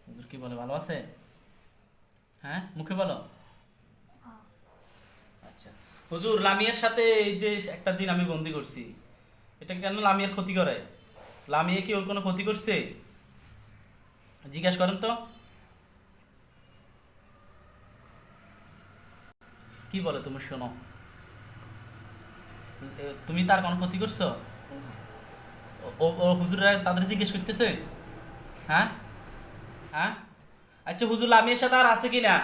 হুজুর কি বলে, ভালো আছে? হ্যাঁ, মুখে বলো। আচ্ছা হুজুর, লামিয়ার সাথে এই যে একটা জিন আমি বন্দি করছি, এটা কেন লামিয়ার ক্ষতি করে? লামিয়া কি ওর কোনো ক্ষতি করছে? জিজ্ঞাসা করেন তো। কি বলে তুমি শোনো, তুমি তার কোনো ক্ষতি করছো? ও ও হুজুররা তাদের জিজ্ঞেস করতেছে। হ্যাঁ, হ্যাঁ। আচ্ছা হুজুর, লামিয়ার সাথে আর আছে কি না?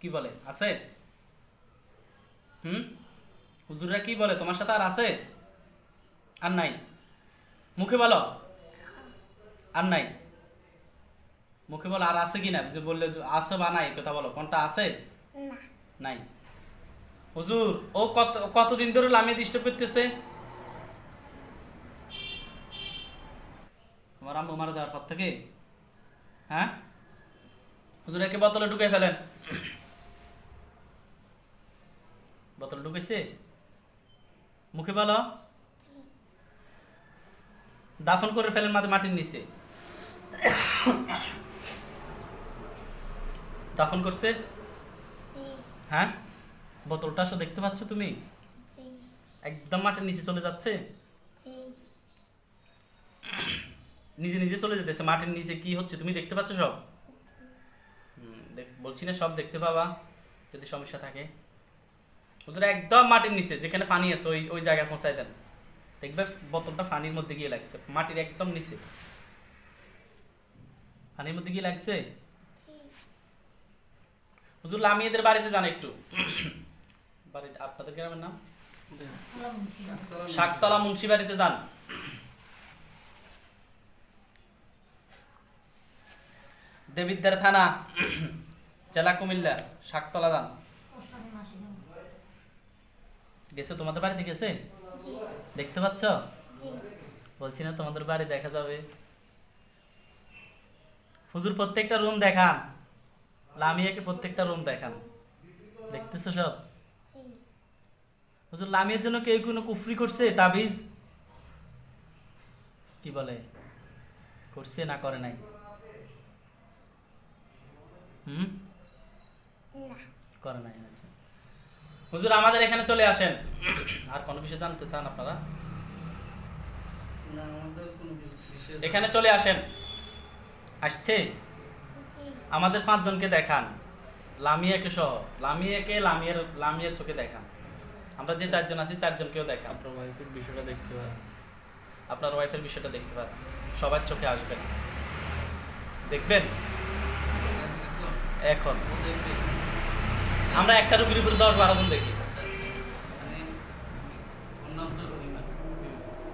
কি বলে, আছে? হুম, হুজুররা কি বলে, তোমার সাথে আর আছে? আর নাই? মুখে বলো। আর নাই? মুখে বলো আর আছে কি না, যে বললে আছে বা নাই, কথা বলো, কোনটা আছে? নাই। হুজুর, ও কতদিন ধরে লামিয়া ডিস্টার্ব করতেছে? তোমার আম্মু মারা যাওয়ার পর থেকে? হ্যাঁ। হুজুর, একে বোতলে ঢুকে ফেলেন। বোতলে ঢুকেছে? মুখে বলো। দাফন করে ফেলেন মাটির নিচে। দাফন করছে? হ্যাঁ। বোতলটা আসো, দেখতে পাচ্ছ তুমি? একদম মাটির নিচে চলে যাচ্ছে। নিজে নিজে চলে যেতেছে মাটির নিচে, কি হচ্ছে তুমি দেখতে পাচ্ছ সব? বলছি না, সব দেখতে পাবা যদি সমস্যা থাকে। হুজুর, একদম মাটির নিচে যেখানে পানি আছে ওই ওই জায়গায় পৌঁছাই দেন, দেখবে বোতলটা পানির মধ্যে গিয়ে লাগছে, মাটির একদম নিচে পানির মধ্যে গিয়ে লাগছে। হুজুর, লামিয়াদের বাড়িতে যান একটু। বাড়িটা আপনাদের গ্রামের নাম? শাকতলা মুন্সি বাড়িতে যান। দেবিদ্বার থানা, জেলা কুমিল্লা, শাকতলা যান। গেছে তোমাদের বাড়িতে গেছে? দেখতে পাচ্ছ? বলছি না তোমাদের বাড়ি দেখা যাবে। হুজুর, প্রত্যেকটা রুম দেখান, লামিয়াকে প্রত্যেকটা রুম দেখান, দেখতেছো সব? হুজুর, লামিয়ার জন্য কেউ কোনো কুফরি করছে, তাবিজ? কি বলে, করছে না করে নাই? হুম, করে নাই। আচ্ছা হুজুর, আমাদের এখানে চলে আসেন। আর কোনো বিষয় জানতে চান আপনারা? এখানে চলে আসেন। আসছে? আমাদের 5 জনকে দেখান, লামিয়াকে সহ, লামিয়ার চোখে দেখান। আমরা যে 4 জন আছি 4 জনকেও দেখান। আপনার ওয়াইফের বিষয়টা দেখতে পারেন। আপনার ওয়াইফের বিষয়টা দেখতে পারেন, সবার চোখে আসবেন, দেখবেন। এখন আমরা একটা রুগীর উপরে 10-12 জন দেখি।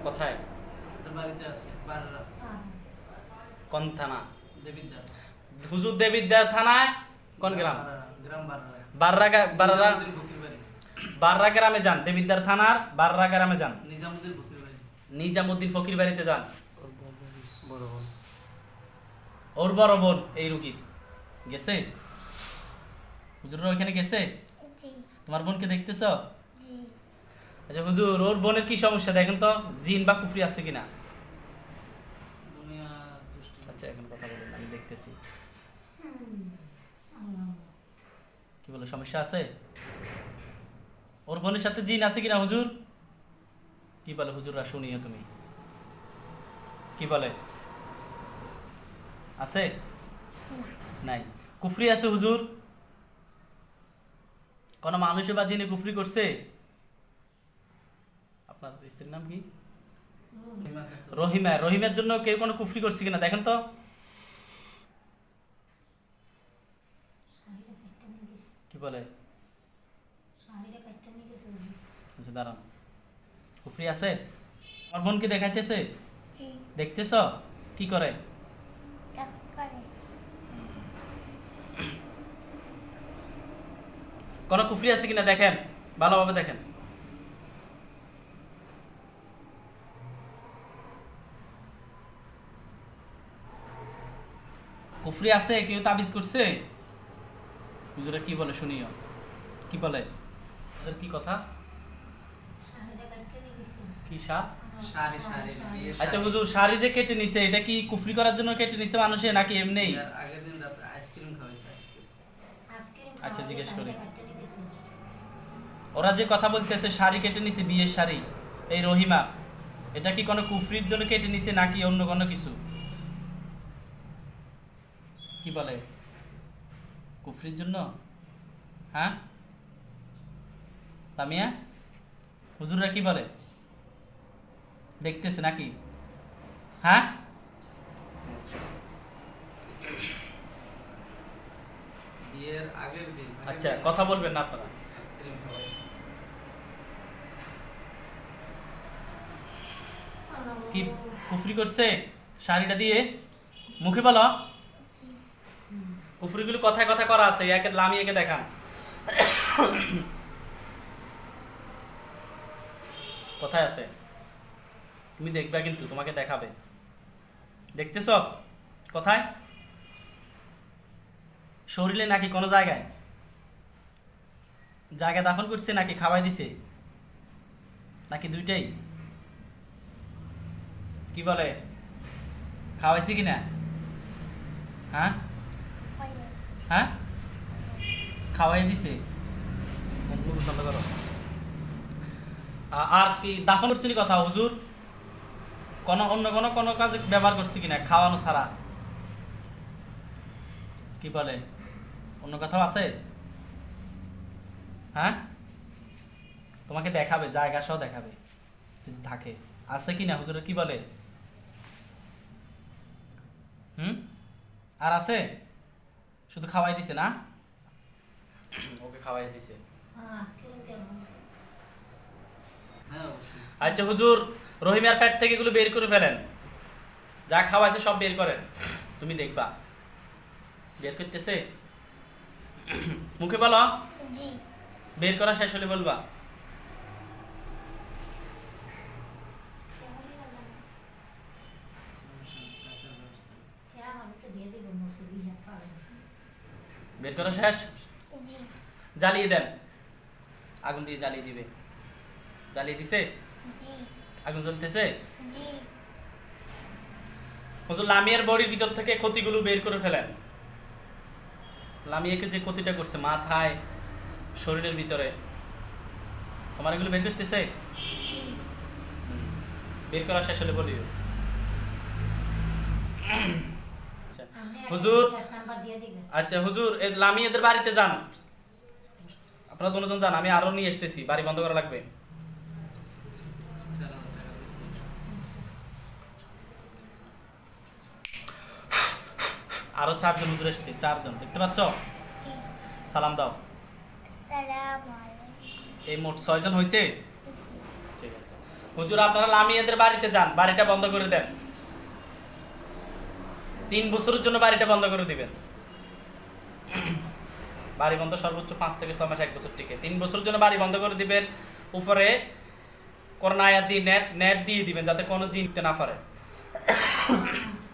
কোথায়? বাড়িতে আছে বাররা, কোন থানা? দেবিদ্বার। হুজুর, দেবিদ্বার থানায় কোন গ্রাম? গ্রাম বাররা। বাররা ফকির বাড়ি। বাররা গ্রামে যান, দেবিদ্বার থানার বাররা গ্রামে যান। নিজামুদ্দিন ফকির বাড়ি। নিজামুদ্দিন ফকির বাড়িতে যান। বড় বোন। ওর বড় বোন এই রুগীর গেছে? হুজুররা ওইখানে গেছে? তোমার বোনকে দেখতেছ? আচ্ছা হুজুর, ওর বোনের কি সমস্যা দেখেন তো, জিন বা কুফরি আছে কিনা। আচ্ছা, এখন কথা বলুন, আমি দেখতেছি। কি বলে, সমস্যা আছে? ওর বোনের সাথে জিন আছে কিনা হুজুর? কি বলে হুজুররা, শুনিও তুমি। কি বলে, আছে? নাই। কুফরি আছে হুজুর? কোন মানুষে বা জিনে কুফরি করছে? আপনার স্ত্রীর নাম কি? রহিমা। রহিমের জন্য কেউ কোনো কুফরি করছে কিনা দেখেন তো। কি বলে, আচ্ছা দাঁড়ান, কুফরি আছে? আমার বোনকে দেখাইতেছে? দেখতেছ কি করে? কোন কুফরি আছে কিনা দেখেন, ভালোভাবে দেখেন। কুফরি আছে, কেউ তাবিজ করছে? হুজুরা কি বলে শুনিও। কি বলে, ওদের কি কথা? কি সাপ? শাড়ি শাড়ি বিয়ের আচ্ছা শাড়ি। হুজুর, শাড়ি যে কেটে নিছে এটা কি কুফরি করার জন্য কেটে নিছে মানুষে নাকি এমনি? বিয়ের আগের দিন রাতে আইসক্রিম খাওয়াইছে আইসক্রিম। আচ্ছা, জিজ্ঞেস করি। ওরা যে কথা বলতেছে শাড়ি কেটে নিছে, বিয়ের শাড়ি, এই রহিমা, এটা কি কোনো কুফরির জন্য কেটে নিছে নাকি অন্য কোনো কিছু? কি বলে, কুফরির জন্য? হ্যাঁ তামিয়া, হুজুররা কি বলে, দেখতেছে নাকি? হ্যাঁ বিয়ের আগের দিন আচ্ছা, কথা বলবেন না আপনারা। আইসক্রিম খাওয়াইছে। কি কুফরি করছে শাড়িটা দিয়ে? মুখে বলো। কুফরিগুলো কথায় কথা করা আছে, একে লামিয়েকে দেখান। কোথায় আছে? তুমি দেখবে কিন্তু তোমাকে দেখাবে। দেখতেছ কোথায়? শরীরে নাকি কোনো জায়গায়? জায়গা দাফন করছে নাকি খাওয়াই দিছে নাকি দুইটাই? কি বলে, খাওয়াইছে কিনা? হ্যাঁ হ্যাঁ, খাওয়াই দিছে। মুখ বন্ধ করো। আর কি দাফন করছি কথা হুজুর? অন্য কোনো কাজে ব্যবহার করছি কিনা খাওয়ানো ছাড়া? কি বলে, অন্য কথাও আছে? হ্যাঁ, তোমাকে দেখাবে, জায়গা সহ দেখাবে যদি থাকে। আছে কিনা হুজুরের কি বলে? আর আছে? শুধু খাওয়াই দিছে না? ওকে খাওয়াই দিছে। হ্যাঁ অবশ্যই। আচ্ছা হুজুর, রহিমের ফ্যাট থেকে এগুলো বের করে ফেলেন, যা খাওয়াইছে সব বের করেন। তুমি দেখবা বের করতেছে। মুখে বলো। বের করা শেষ হলে বলবা। বের করা শেষ? জ্বালিয়ে দেন, আগুন দিয়ে জ্বালিয়ে দিবে। জ্বালিয়ে দিছে? আগুন জ্বলতেছে? হুজুর, লামিয়ার বডির ভিতর থেকে ক্ষতিগুলো বের করে ফেলেন। লামিয়াকে যে ক্ষতিটা করছে মাথায়, শরীরের ভিতরে, তোমার এগুলো বের করতেছে? বের করা শেষ হলে বলিও। আচ্ছা হুজুর, আচ্ছা হুজুর, লামিয়াদের বাড়িতে যান, আপনারা দুজন যান, আমি আরো নিয়ে আসতেছি, বাড়ি বন্ধ করা লাগবে। আরো 4 জন হুজুর এসেছে, 4 জন দেখতে পাচ্ছ? সালাম দাও। এই মোট 6 জন হয়েছে। ঠিক আছে হুজুর, আপনারা লামিয়াদের বাড়িতে যান, বাড়িটা বন্ধ করে দেন। 3 বছরের জন্য বাড়িটা বন্ধ করে দিবেন। বাড়ি বন্ধ সর্বোচ্চ 5 থেকে 6 মাস, 1 বছর টিকে। 3 বছরের জন্য বাড়ি বন্ধ করে দিবেন। উপরে করোনা আয়াত দিয়ে নেট দিয়ে দিবেন যাতে কোনো জিন ঢুকতে না পারে।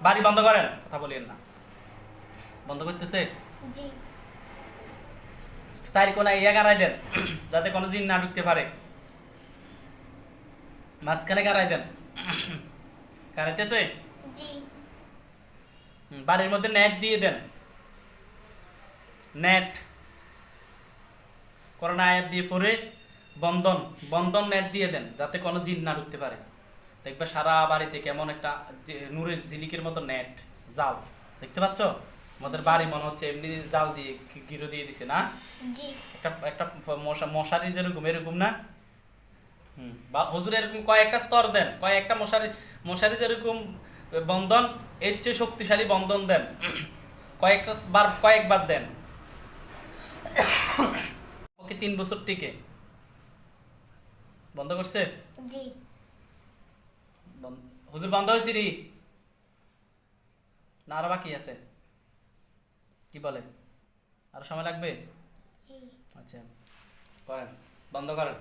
বাড়ি বন্ধ করেন, কথা বলেন না। বন্ধ করতেছে? চারি কোনায় ইয়া গাড়াই দেন যাতে কোনো জিন না ঢুকতে পারে। মাঝখানে গাড়াই দেন। গাড়াইতেছে? বাড়ির মধ্যে নেট দিয়ে দেন। নেট করোনা আয়াত দিয়ে পরে বন্ধন নেট দিয়ে দেন যাতে কোনো জিন না ঢুকতে পারে। দেখবে সারা বাড়িতে কেমন একটা নূরের ঝিলিকের মতো নেট, জাল দেখতে পাচ্ছ? আমাদের বাড়ি মনে হচ্ছে এমনি জাল দিয়ে গিরো দিয়ে দিছে না? একটা একটা মশারি যেরকম, এরকম না? বা হুজুর এরকম কয়েকটা স্তর দেন, কয়েকটা মশারি যেরকম বন্ধন, এর চেয়ে শক্তিশালী বন্ধন দেন। কয়েকবার দেন। ওকে 3 বছর টিকে। বন্ধ করছে? হুজুর বন্ধ হয়েছে রে না আরো বাকি আছে? কি বলে, আরো সময় লাগবে? আচ্ছা করেন, বন্ধ করেন।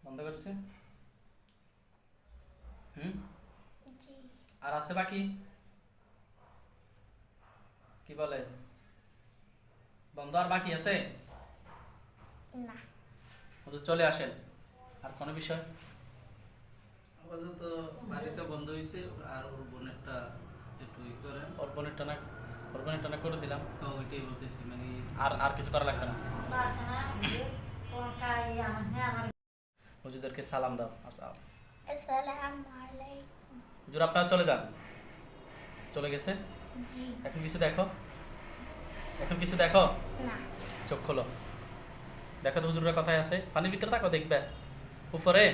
বন্ধ করছে? আর আছে বাকি? কি বলে বন্ধ আর বাকি আছে? না। হুজুর চলে আসেন। আর কোনো বিষয়? আপাতত বাড়িটা বন্ধ হয়েছে, আর ওর বোনেরটা একটু ই করেন। ওর বোনের টানা করে দিলাম। ওইটাই বলতেছি, মানে আর কিছু করা লাগবে না। হুজুরদেরকে সালাম দাও। আচ্ছা আসসালামু আলাইকুম। হুজুর আপনারা চলে যান। চলে গেছে? জি। এখন কিছু দেখো? না। চোখ খোলো। দেখো তো হুজুরের কথায় আছে। পানির ভিতরে তাকাও, দেখবে উপরে।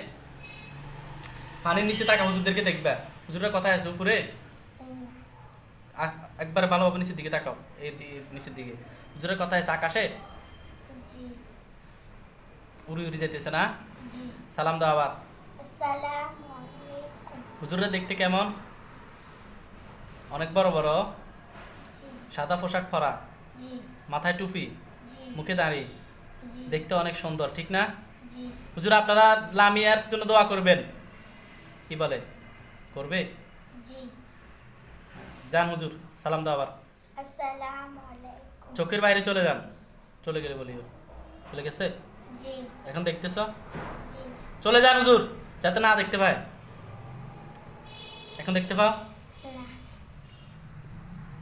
পানির নিচে তাকাও, হুজুরদেরকে দেখবে। হুজুরের কথায় আছে উপরে। একবারে ভালোভাবে নিচের দিকে তাকাও, নিচের দিকে। হুজুরের কথায় আছে আকাশে। জি। উড়ি উড়ি যেতেছে না? জি। সালাম দাও আবার। আসসালামু আলাইকুম। হুজুররা দেখতে কেমন? অনেক বড় বড়, জি। সাদা পোশাক পরা, জি। মাথায় টুপি, জি। মুখে দাঁড়ি, জি। দেখতে অনেক সুন্দর, ঠিক না? জি। হুজুর আপনারা লামিয়ার জন্য দোয়া করবেন। কি বলে? করবে? জি। যান হুজুর, সালাম দাও আবার। আসসালামু আলাইকুম। চোখের বাইরে চলে যান। চলে গেলে বলিও। চলে গেছে? জি। এখন দেখতেছ? জি। চলে যান হুজুর, যাতে না দেখতে পায়। এখন দেখতে পাও?